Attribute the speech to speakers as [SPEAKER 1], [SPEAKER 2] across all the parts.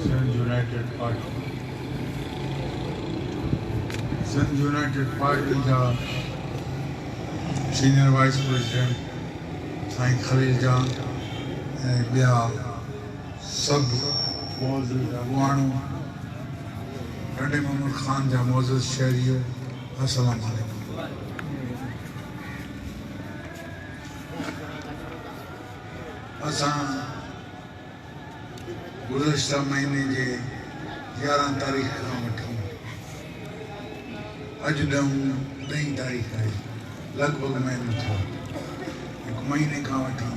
[SPEAKER 1] Sindh United Party. Sindh United Party जा Senior Vice President साईं खलील जान ऐं ॿिया सभु मौजूद माण्हू नंढे मोहम्मद ख़ान जा मौजूद शहरियो अस्सलाम वालेकुम। असां गुज़िश्ता महीने जे 11 तारीख़ खां वठी अॼु 10 तारीख़ आहे, लॻभॻि महीनो थियो। हिकु महीने खां वठी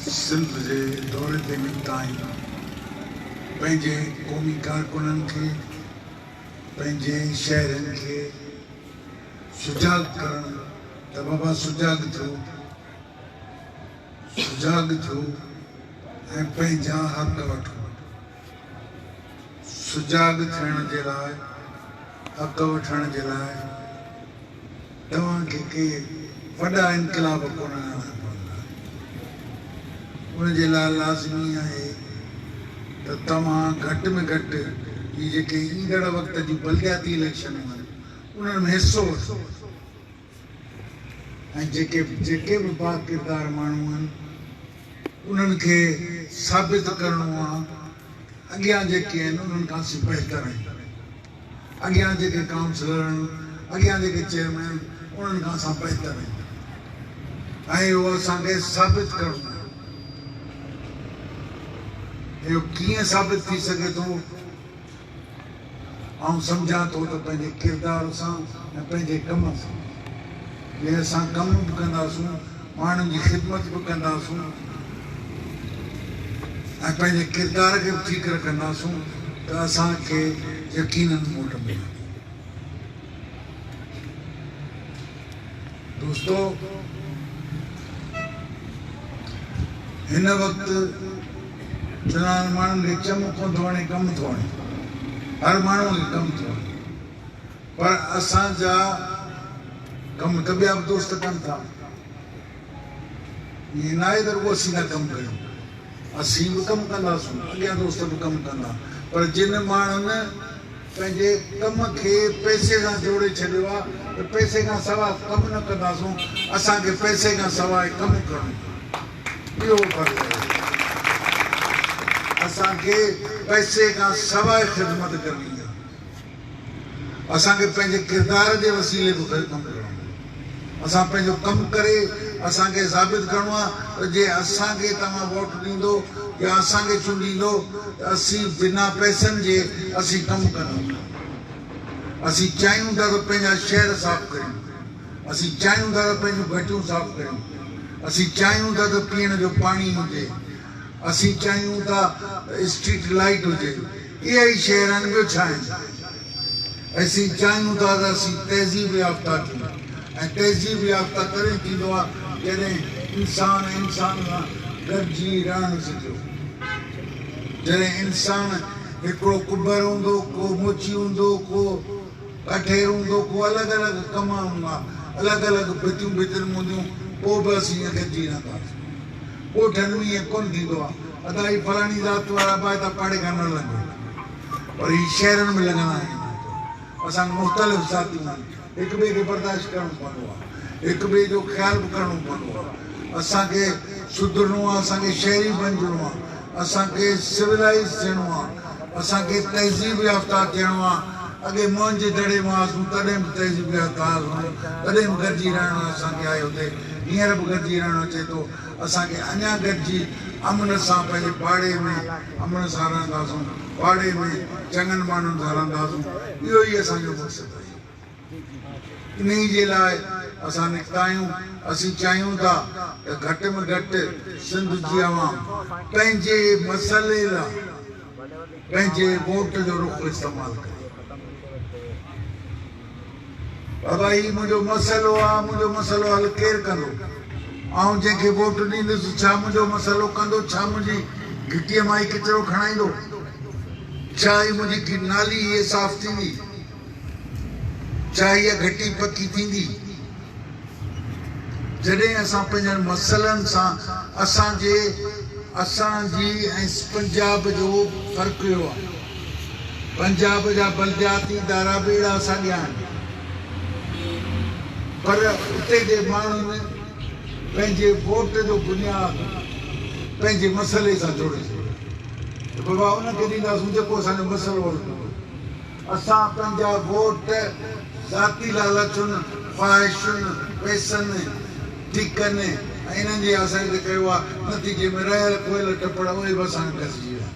[SPEAKER 1] सिंध जे दौरे ते निकिता आहियूं। पंहिंजे क़ौमी कारकुननि खे, पंहिंजे शहरनि खे सुजाग करणु त बाबा सुजाग थियो ऐं पंहिंजा हक़ वठो। सुजाग थियण जे लाइ, हक़ वठण जे लाइ तव्हांखे के वॾा इनकलाब कोन आणणा पवंदा। उनजे लाइ लाज़मी आहे त तव्हां घटि में घटि ही जेके ईंदड़ वक़्त जूं बलदियाती इलेक्शनूं आहिनि उन्हनि में हिसो वठो ऐं जेके बि बा किरदार माण्हू आहिनि उन्हनि खे साबित करिणो आहे अॻियां जेके आहिनि उन्हनि खां असीं बहितर आहियूं। अॻियां जेके काउंसलर आहिनि, अॻियां जेके चेयरमैन उन्हनि खां असां बहितर आहियूं ऐं उहो असांखे साबित करिणो आहे। इहो कीअं साबित थी सघे थो? आउं सम्झां थो त पंहिंजे किरदार सां ऐं पंहिंजे कम सां। जे असां कम बि कंदासूं, माण्हुनि जी ख़िदमत बि कंदासूं ऐं पंहिंजे किरदार खे बि ठीक रखंदासूं त असांखे यकीनन वोट मिलंदी। दोस्तो, हिन वक़्तु चुनाव माण्हुनि खे चम कोन थो वणे, कमु थो वणे, हर माण्हूअ खे कमु थो वणे, पर असांजा कम त ॿिया बि दोस्त कनि था। ईअं न आहे त रुॻो असीं था कमु कयूं, असीं बि कमु कंदासूं, अॻियां दोस्त बि कमु कंदा। पर जिन माण्हुनि पंहिंजे कम खे पैसे सां जोड़े छॾियो आहे त पैसे खां सवाइ कमु न कंदासूं, असांखे पैसे खां सवाइ कमु करणो। इहो फ़र्क़ु आहे। असांखे पैसे खां सवाइ ख़िदमत करणी आहे। असांखे पंहिंजे किरदार जे वसीले बि कमु करणो। असां पंहिंजो कमु करे असांखे साबित करिणो आहे त जे असांखे तव्हां वोट ॾींदो या असांखे चूंडींदो त असीं बिना पैसनि जे असीं कमु कंदासीं। असीं चाहियूं था त पंहिंजा शहर साफ़ करियूं, असीं चाहियूं था त पंहिंजूं घटियूं साफ़ करियूं, असीं चाहियूं था त पीअण जो पाणी हुजे, असीं चाहियूं था त स्ट्रीट लाइट हुजे। इहे ई शहर आहिनि, ॿियो छा आहिनि? असीं चाहियूं था त असीं तहज़ीब याफ़्ता थियूं ऐं तहज़ीब याफ़्ता करे थींदो आहे जॾहिं इंसान सां गॾिजी रहणु सिखियो। जॾहिं इंसान हिकिड़ो कुबर हूंदो, को मोची हूंदो, को कठेर हूंदो, को अलॻि अलॻि कम हूंदा, अलॻि अलॻि भितियूं भितियुनि हूंदियूं, पोइ बि असीं ईअं गॾिजी रहंदासीं। ॻोठनि में ईअं कोन थींदो आहे अदा ही फलाणी ज़ात वारा भाई त पाड़े खां न लॻो, पर ही शहरनि में लॻंदा आहिनि। असांखे मुख़्तलिफ़ ज़ातियूं आहिनि, हिक ॿिए खे बर्दाश्त करणो पवंदो आहे, हिक ॿिए जो ख़्यालु बि करणो पवंदो आहे। असांखे सुधरणो आहे, असांखे शहरी बणिजणो आहे, असांखे सिविलाइज़ थियणो आहे, असांखे तहज़ीब याफ़्ता थियणो आहे। अॻे मोहन जे दड़े में हुआसीं तॾहिं बि तहज़ीब याफ़्ता हुआसीं, तॾहिं बि गॾिजी रहणो असांखे आहे हुते, हींअर बि गॾिजी रहणो अचे थो। असांखे अञा गॾिजी अमन सां पंहिंजे पाड़े में अमन सां रहंदासूं, पाड़े में चङनि माण्हुनि सां रहंदासूं। इहो ई असांजो मक़सदु आहे। इन जे लाइ असां निकिता आहियूं। असीं चाहियूं था त घटि में घटि सिंध जी अवाम पंहिंजे मसइले लाइ पंहिंजे वोट जो रुख़ इस्तेमालु करे। बाबा ही मुंहिंजो मसइलो आहे, मुंहिंजो मसइलो हल केरु कंदो? ऐं जंहिंखे वोट ॾींदुसि छा मुंहिंजो मसइलो कंदो? छा मुंहिंजी घिटीअ मां ई किचिरो खणाईंदो? छा ही मुंहिंजी नाली इहे साफ़ थींदी? छा इहा घटी पकी थींदी? जॾहिं असां पंहिंजनि मसइलनि सां असांजे असांजी ऐं पंजाब जो फ़र्क़ु इहो आहे पंजाब जा बलदियाती इदारा बि अहिड़ा असांजा आहिनि पर उते जे माण्हुनि पंहिंजे वोट जो बुनियाद पंहिंजे मसइले सां जोड़े छॾियो बाबा उनखे ॾींदासीं जेको असांजो मसइलो हलंदो असां पंहिंजा वोट ज़ाती लालचुनि ख़्वाहिशुनि पैसनि टिकनि ऐं इन्हनि जे असांखे कयो आहे नतीजे में रहियल कोयल टपड़ उहे बि असांखे गसिजी विया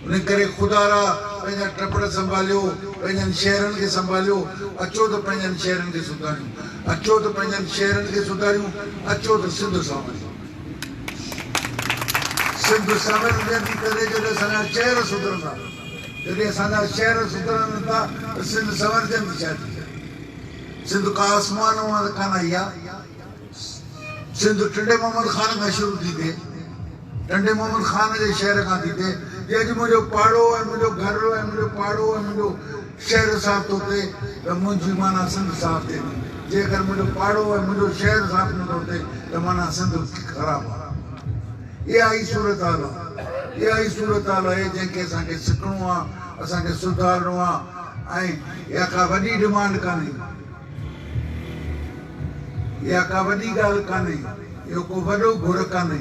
[SPEAKER 1] उन करे ख़ुदारा पंहिंजा टपड़ संभालियो पंहिंजनि शहरनि खे संभालियो अचो त पंहिंजनि शहरनि खे सुधारियूं अचो त पंहिंजनि शहरनि खे सुधारियूं अचो त सिंध संवरियूं सिंध संवरजंदी तॾहिं जॾहिं असांजा शहर सुधरंदा जॾहिं असांजा शहर सुधरनि था त सिंध संवरजंदी छा थी सिंध का आसमान मां कान आई आहे सिंध टंडे मोहम्मद ख़ान खां शुरू थी थिए टंडे मोहम्मद ख़ान जे शहर खां थी थिए जे अॼु मुंहिंजो पाड़ो ऐं मुंहिंजो घर ऐं मुंहिंजो पाड़ो ऐं मुंहिंजो शहर साफ़ थो थिए त मुंहिंजी माना सिंध साफ़ थिए थी जेकर मुंहिंजो पाड़ो ऐं मुंहिंजो शहर साफ़ नथो थिए त माना सिंध ख़राबु आहे इहा ई सूरत हाल आहे इहा ई सूरत हाल आहे जंहिंखे असांखे सिखणो आहे असांखे सुधारणो आहे ऐं इहा का वॾी डिमांड कान्हे इहा का वॾी ॻाल्हि कान्हे इहो को वॾो घुर कान्हे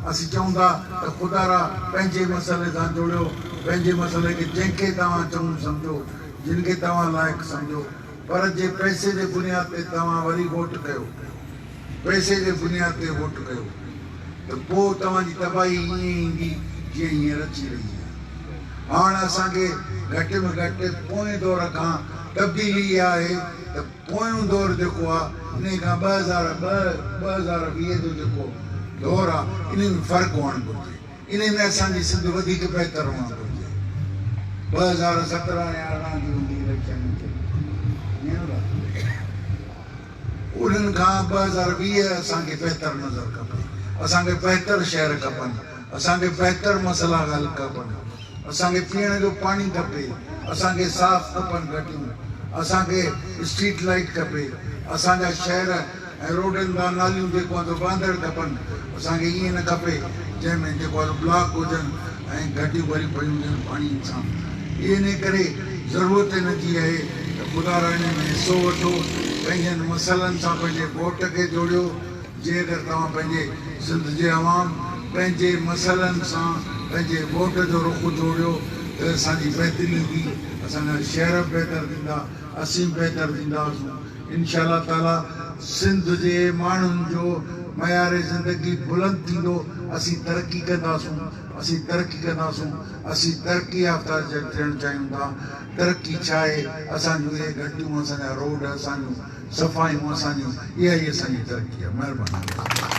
[SPEAKER 1] असीं चऊं था त ख़ुदारा पंहिंजे मसइले सां जोड़ियो पंहिंजे मसइले खे जंहिंखे तव्हां चङो सम्झो जिन खे तव्हां लाइक़ु सम्झो पर जे पैसे जे बुनियाद ते तव्हां वरी वोट कयो पैसे जे बुनियाद ते वोट कयो त पोइ तव्हांजी तबाही ईअं ईंदी जीअं हींअर अची रही आहे हाणे असांखे घटि में घटि पोएं दौर खां तब्दीली इहा आहे त पोयों दौरु जेको आहे इन खां 2020 जो जेको दौरु आहे इन में फ़र्क़ु हुअणु घुरिजे इन में असांजी सिंध वधीक बहितर हुअणु घुरिजे 2017 या 18 जी हूंदी इलेक्शन उन्हनि खां 2020 असांखे बहितर नज़र खपे असांखे बहितर शहर खपनि असांखे बहितर मसइला हल खपनि असांखे पीअण जो पाणी खपे असांखे साफ़ खपनि घटियूं असांखे स्ट्रीट लाइट खपे असांजा शहर ऐं रोडनि खां नालियूं जेको आहे बांधड़ खपनि असांखे ईअं न खपे जंहिंमें जेको आहे ब्लॉक हुजनि ऐं घटियूं भरी पयूं हुजनि पाणी सां इन करे ज़रूरत हिन जी आहे त ख़ुदारा हिन में हिसो वठो पंहिंजनि मसइलनि सां पंहिंजे वोट खे जोड़ियो जे अगरि तव्हां पंहिंजे सिंध जे अवाम पंहिंजे मसइलनि सां पंहिंजे वोट जो रुख जोड़ियो त असांजी बहितरी ईंदी असांजा शहर बहितर थींदा असीं बहितर थींदासीं इंशा अल्लाह ताला सिंध जे माण्हुनि जो मयार ज़िंदगी बुलंद थींदो असीं तरक़ी कंदासूं असीं तरक़ी याफ़्ता थियणु चाहियूं था तरक़ी छा आहे असांजूं इहे घटियूं असांजा रोड असांजूं सफ़ाइयूं असांजूं इहा ई असांजी तरक़ी आहे महिरबानी